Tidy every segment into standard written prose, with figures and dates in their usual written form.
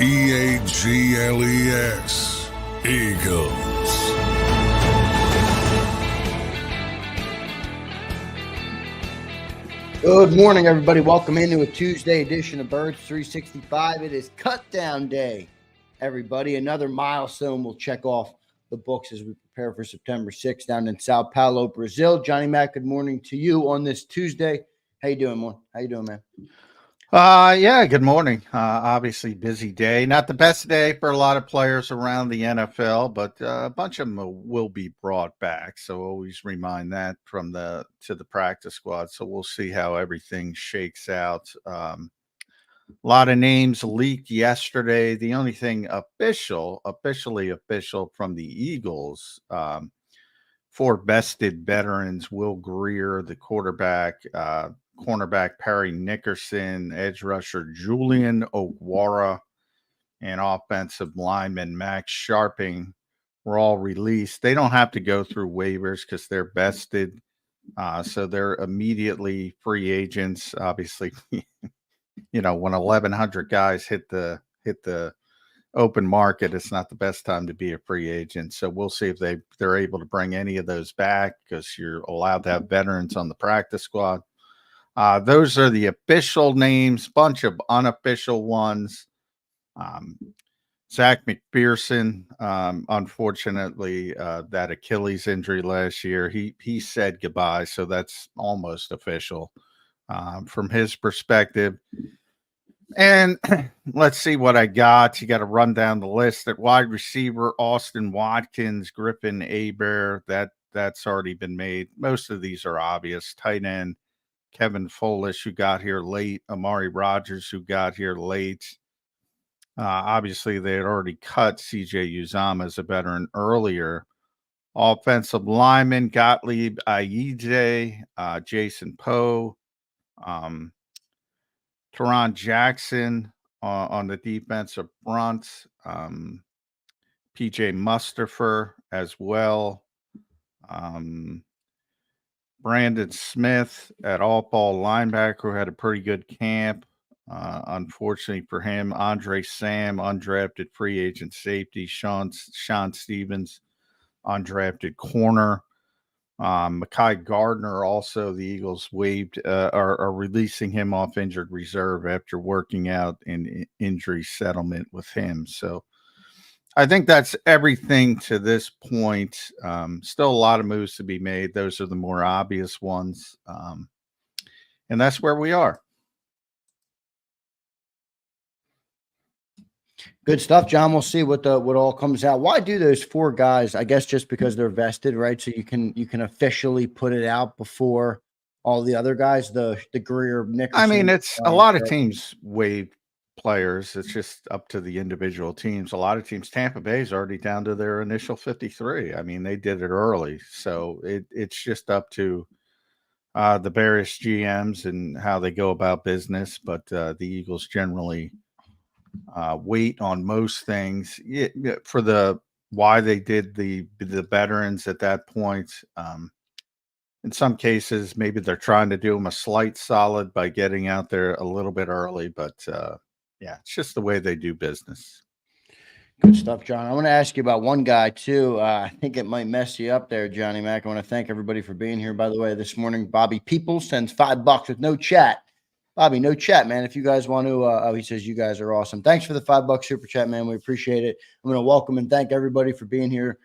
Eagles. Eagles. Good morning, everybody. Welcome into a Tuesday edition of Birds 365. It is cut down day, everybody. Another milestone we'll check off the books as we prepare for September 6th down in Sao Paulo, Brazil. Johnny Mack, good morning to you on this Tuesday. How you doing, man? How you doing, man? Yeah, good morning. Obviously busy day. Not the best day for a lot of players around the NFL, but a bunch of them will be brought back. So always remind that to the practice squad. So we'll see how everything shakes out. A lot of names leaked yesterday. The only thing officially official from the Eagles, 4 vested veterans: Will Greer, the quarterback, cornerback Perry Nickerson, edge rusher Julian Okwara, and offensive lineman Max Sharping were all released. They don't have to go through waivers because they're vested. So they're immediately free agents. Obviously, when 1,100 guys hit the open market, it's not the best time to be a free agent. So we'll see if they're able to bring any of those back, because you're allowed to have veterans on the practice squad. Those are the official names. Bunch of unofficial ones. Zach McPherson, unfortunately, that Achilles injury last year, he said goodbye, so that's almost official from his perspective. And let's see what I got. You got to run down the list. At wide receiver, Austin Watkins, Griffin Hebert, that's already been made. Most of these are obvious. Tight end, Kevin Foolish, who got here late. Amari Rogers, who got here late. Obviously, they had already cut C.J. Uzomah as a veteran earlier. Offensive lineman, Gottlieb Aije, Jason Poe, Teron Jackson on the defensive front, P.J. Mustafer as well. Brandon Smith at all-ball linebacker had a pretty good camp. Unfortunately for him, Andre Sam, undrafted free agent safety. Sean Stevens, undrafted corner. Mekhi Gardner, also the Eagles waived, are releasing him off injured reserve after working out an injury settlement with him. So I think that's everything to this point. Still a lot of moves to be made. Those are the more obvious ones. And that's where we are. Good stuff, John. We'll see what all comes out. Why do those 4 guys? I guess just because they're vested, right? So you can officially put it out before all the other guys. The Greer, Nickerson. I mean, it's a lot of teams waive players. It's just up to the individual teams. A lot of teams, Tampa Bay is already down to their initial 53. I mean, they did it early, so it's just up to the various GMs and how they go about business. But the Eagles generally wait on most things for why they did the veterans at that point. In some cases, maybe they're trying to do them a slight solid by getting out there a little bit early, but yeah, it's just the way they do business. Good stuff, John. I want to ask you about one guy too. I think it might mess you up there, Johnny Mack. I want to thank everybody for being here. By the way, this morning, Bobby Peoples sends $5 with no chat. Bobby, no chat, man. If you guys want to, he says you guys are awesome. Thanks for the $5 super chat, man. We appreciate it. I'm going to welcome and thank everybody for being here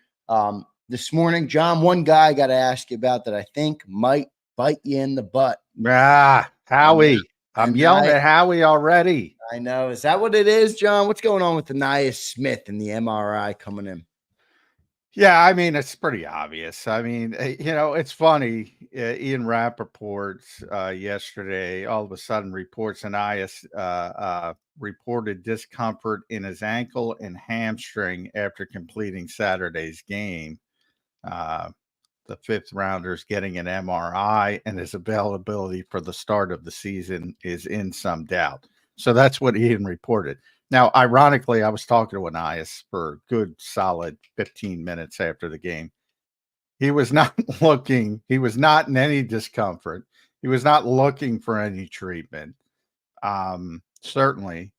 this morning. John, one guy I got to ask you about that I think might bite you in the butt. Howie. I'm yelling at Howie already. I know. Is that what it is, John? What's going on with Ainias Smith and the MRI coming in? Yeah, I mean, it's pretty obvious. I mean, it's funny. Ian Rappaport yesterday all of a sudden reports Ainias reported discomfort in his ankle and hamstring after completing Saturday's game. The 5th rounders getting an MRI, and his availability for the start of the season is in some doubt. So that's what Ian reported. Now, ironically, I was talking to Ainias for a good solid 15 minutes after the game. He was not in any discomfort. He was not looking for any treatment. Certainly.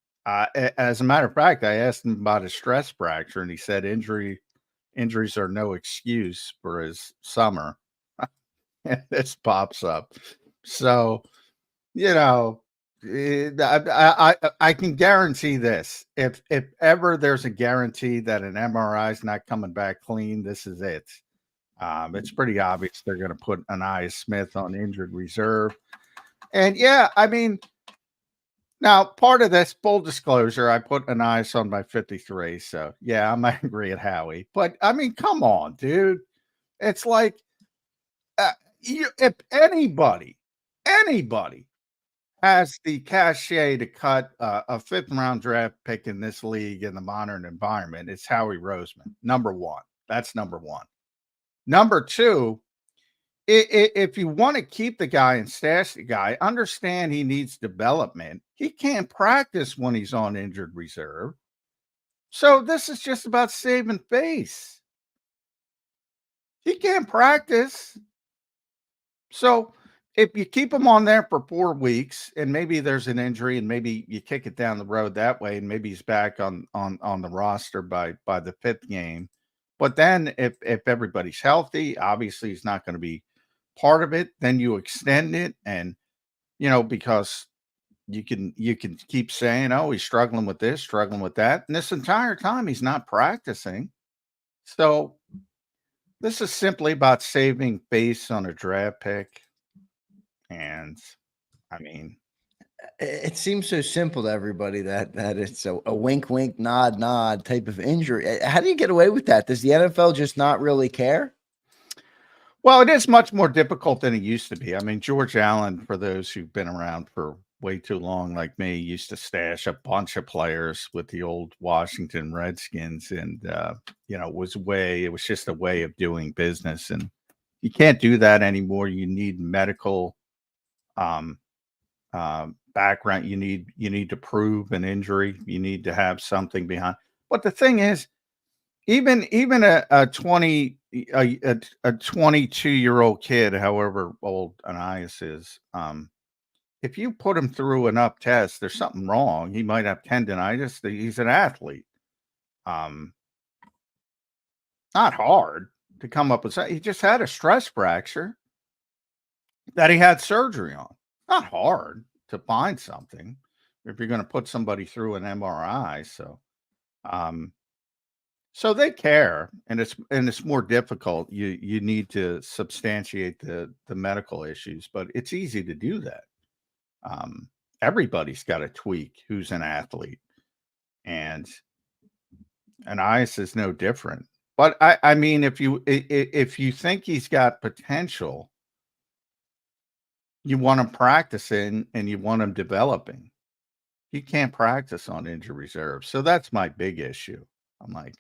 As a matter of fact, I asked him about his stress fracture, and he said injuries are no excuse for his summer. And this pops up. So, you know, I can guarantee this. If ever there's a guarantee that an MRI is not coming back clean, this is it. It's pretty obvious they're going to put Ainias Smith on injured reserve. And yeah, I mean, now part of this, full disclosure, I put Ainias on my 53. So yeah, I'm angry at Howie. But I mean, come on, dude. It's like if anybody has the cachet to cut a fifth round draft pick in this league in the modern environment, it's Howie Roseman. Number one. That's number one. Number two, if you want to keep the guy and stash the guy, understand he needs development. He can't practice when he's on injured reserve. So this is just about saving face. He can't practice. So if you keep him on there for 4 weeks and maybe there's an injury and maybe you kick it down the road that way and maybe he's back on the roster by the 5th game. But then if everybody's healthy, obviously he's not going to be part of it. Then you extend it, and because you can keep saying, oh, he's struggling with this, struggling with that, and this entire time he's not practicing. So this is simply about saving face on a draft pick. And I mean, It seems so simple to everybody that it's a wink, wink, nod, nod type of injury. How do you get away with that? Does the NFL just not really care? Well, it is much more difficult than it used to be. I mean, George Allen, for those who've been around for way too long, like me, used to stash a bunch of players with the old Washington Redskins, and it was just a way of doing business, and you can't do that anymore. You need medical background. You need to prove an injury. You need to have something behind. But the thing is, even a 22-year-old kid, however old Ainias is, if you put him through enough tests, there's something wrong. He might have tendonitis. He's an athlete. Not hard to come up with. He just had a stress fracture that he had surgery on. Not hard to find something if you're going to put somebody through an MRI. So they care, and it's more difficult. You need to substantiate the medical issues, but it's easy to do that. Everybody's got a tweak who's an athlete, and Ainias is no different. But I mean, if you think he's got potential, you want him practicing and you want him developing. He can't practice on injury reserve, so that's my big issue. I'm like,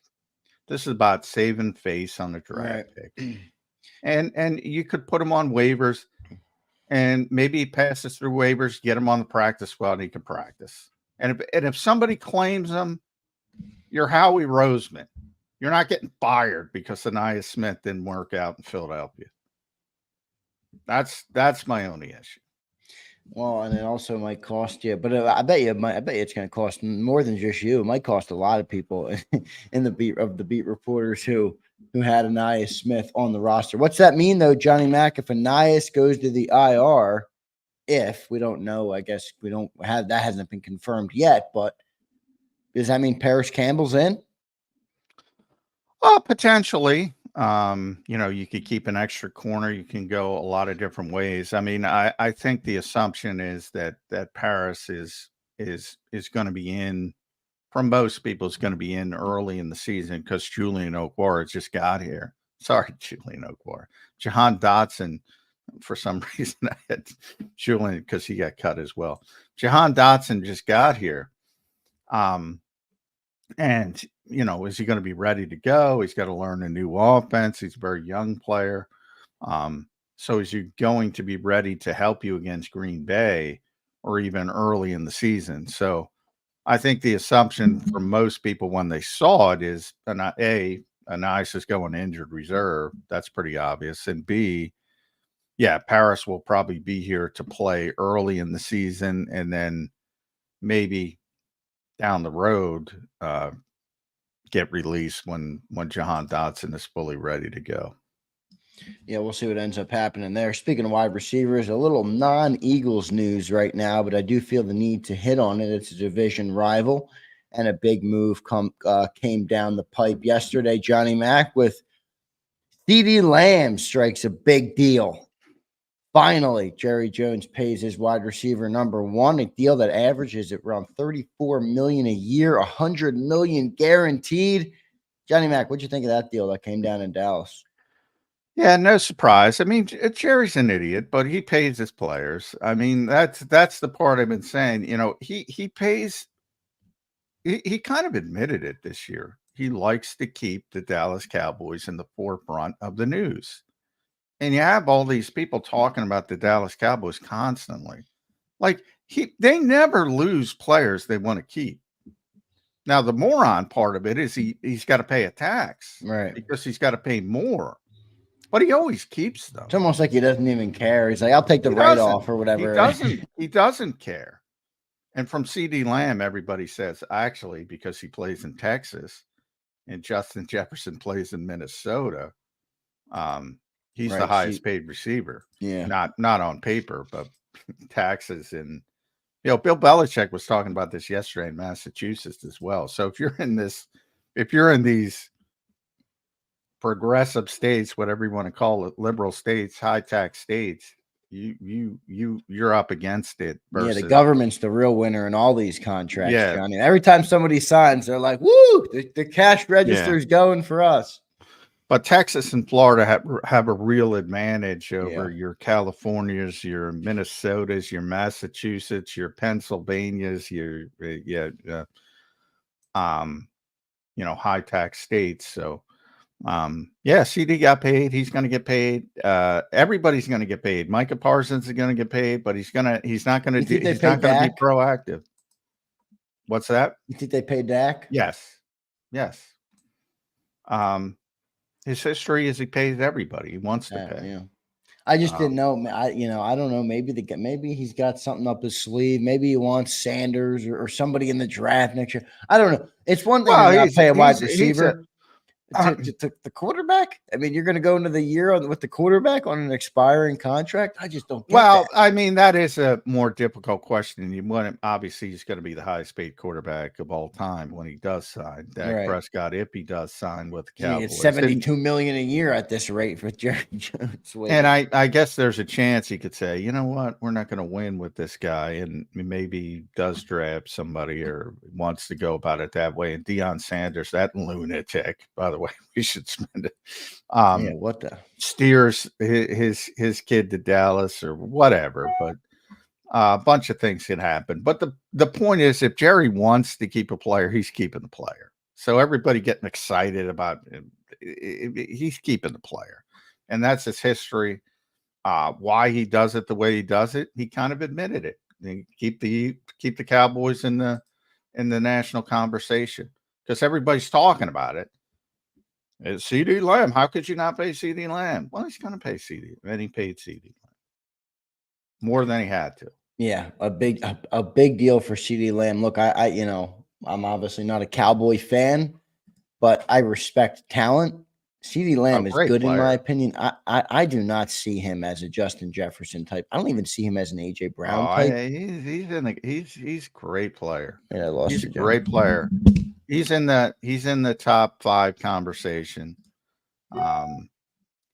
this is about saving face on the draft pick. And you could put him on waivers and maybe he passes through waivers, get him on the practice squad, and he can practice. And if somebody claims him, you're Howie Roseman. You're not getting fired because Ainias Smith didn't work out in Philadelphia. That's my only issue. Well, and it also might cost you, but I bet you it's going to cost more than just you. It might cost a lot of people in the beat reporters who had Ainias Smith on the roster. What's that mean though, Johnny Mack? If Ainias goes to the IR, if we don't know, I guess we don't have that hasn't been confirmed yet. But does that mean Paris Campbell's in? Well, potentially. You could keep an extra corner. You can go a lot of different ways. I mean, I think the assumption is that Paris is going to be in. From most people, is going to be in early in the season because Julian Okwara just got here. Sorry, Julian Okwara. Jahan Dotson, for some reason, I had Julian because he got cut as well. Jahan Dotson just got here. And, is he going to be ready to go? He's got to learn a new offense. He's a very young player. So is he going to be ready to help you against Green Bay or even early in the season? So I think the assumption for most people when they saw it is, Ainias is going injured reserve. That's pretty obvious. And B, yeah, Paris will probably be here to play early in the season and then maybe down the road get released when Jahan Dotson is fully ready to go. Yeah, we'll see what ends up happening there. Speaking of wide receivers, a little non-Eagles news right now, but I do feel the need to hit on it. It's a division rival, and a big move came down the pipe yesterday. Johnny Mack with CeeDee Lamb strikes a big deal. Finally, Jerry Jones pays his wide receiver number one, a deal that averages at around $34 million a year, $100 million guaranteed. Johnny Mack, what'd you think of that deal that came down in Dallas? Yeah, no surprise. I mean, Jerry's an idiot, but he pays his players. I mean, that's the part I've been saying. You know, he pays. He kind of admitted it this year. He likes to keep the Dallas Cowboys in the forefront of the news. And you have all these people talking about the Dallas Cowboys constantly. Like they never lose players they want to keep. Now, the moron part of it is he's got to pay a tax, right? Because he's got to pay more. But he always keeps them. It's almost like he doesn't even care. He's like, I'll take the write-off or whatever. He doesn't care. And from CeeDee Lamb, everybody says, actually, because he plays in Texas and Justin Jefferson plays in Minnesota, he's the highest paid receiver. Yeah. Not on paper, but taxes. And, you know, Bill Belichick was talking about this yesterday in Massachusetts as well. So if you're in these progressive states, whatever you want to call it, liberal states, high tax states, you're up against it. Yeah, the government's the real winner in all these contracts, yeah. Johnny. Every time somebody signs, they're like, "Woo, the cash register's going for us." But Texas and Florida have a real advantage over your Californias, your Minnesotas, your Massachusetts, your Pennsylvanias, your high tax states. So CD got paid. He's going to get paid. Everybody's going to get paid. Micah Parsons is going to get paid, but he's not going to be proactive. What's that? You think they paid Dak? Yes. His history is he pays everybody. He wants to pay. Yeah. I just didn't know. I don't know. Maybe he's got something up his sleeve. Maybe he wants Sanders or somebody in the draft next year. I don't know. It's one thing to pay a wide receiver. To the quarterback? I mean, you're going to go into the year with the quarterback on an expiring contract? I just don't get that. I mean, that is a more difficult question. You want him, obviously, he's going to be the highest paid quarterback of all time when he does sign. Dak Prescott, if he does sign with the Cowboys. It's $72 million a year at this rate for Jerry Jones. And I guess there's a chance he could say, you know what, we're not going to win with this guy, and maybe does draft somebody or wants to go about it that way. And Deion Sanders, that lunatic, by the way, we should spend it. What the steers his kid to Dallas or whatever, but a bunch of things can happen. But the point is, if Jerry wants to keep a player, he's keeping the player. So everybody getting excited about him, he's keeping the player, and that's his history. Why he does it the way he does it, he kind of admitted it. Keep the Cowboys in the national conversation because everybody's talking about it. It's CeeDee Lamb. How could you not pay CeeDee Lamb? Well, he's going to pay CeeDee, and he paid CeeDee Lamb more than he had to. Yeah, a big deal for CeeDee Lamb. Look, I'm obviously not a Cowboy fan, but I respect talent. CeeDee Lamb is good player. In my opinion. I do not see him as a Justin Jefferson type. I don't even see him as an AJ Brown type. He's a great player. Yeah, he's a great player. He's in the top 5 conversation. And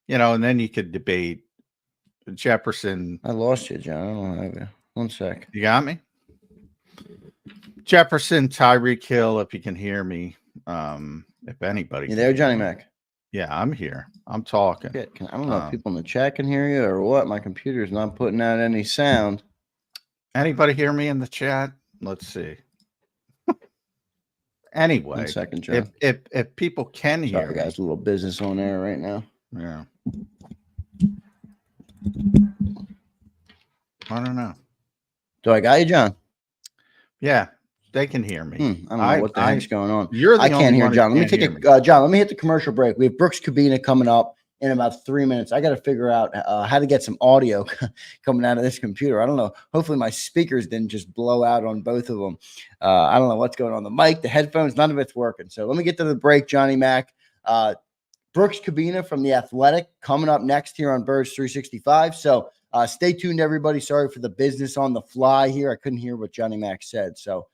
then you could debate Jefferson. I lost you, John. I don't have you. One sec. You got me? Jefferson, Tyreek Hill, if you can hear me. If anybody. You there, Johnny Mack? Yeah, I'm here. I'm talking. I don't know if people in the chat can hear you or what. My computer's not putting out any sound. Anybody hear me in the chat? Let's see. Anyway, 1 second, John. If people can hear, sorry guys, a little business on air right now. Yeah, I don't know. Do I got you, John? Yeah, they can hear me. I don't know what the heck's going on. I can't hear John. Let me take John. Let me hit the commercial break. We have Brooks Cabina coming up in about 3 minutes. I got to figure out how to get some audio coming out of this computer. I don't know. Hopefully my speakers didn't just blow out on both of them. I don't know what's going on. The mic, the headphones, none of it's working. So let me get to the break, Johnny Mack. Brooks Cabina from The Athletic coming up next here on Birds 365. So stay tuned, everybody. Sorry for the business on the fly here. I couldn't hear what Johnny Mack said, so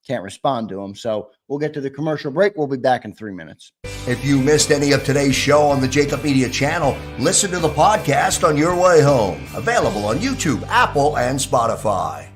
can't respond to him. So we'll get to the commercial break. We'll be back in 3 minutes. If you missed any of today's show on the JAKIB Media channel, listen to the podcast on your way home. Available on YouTube, Apple, and Spotify.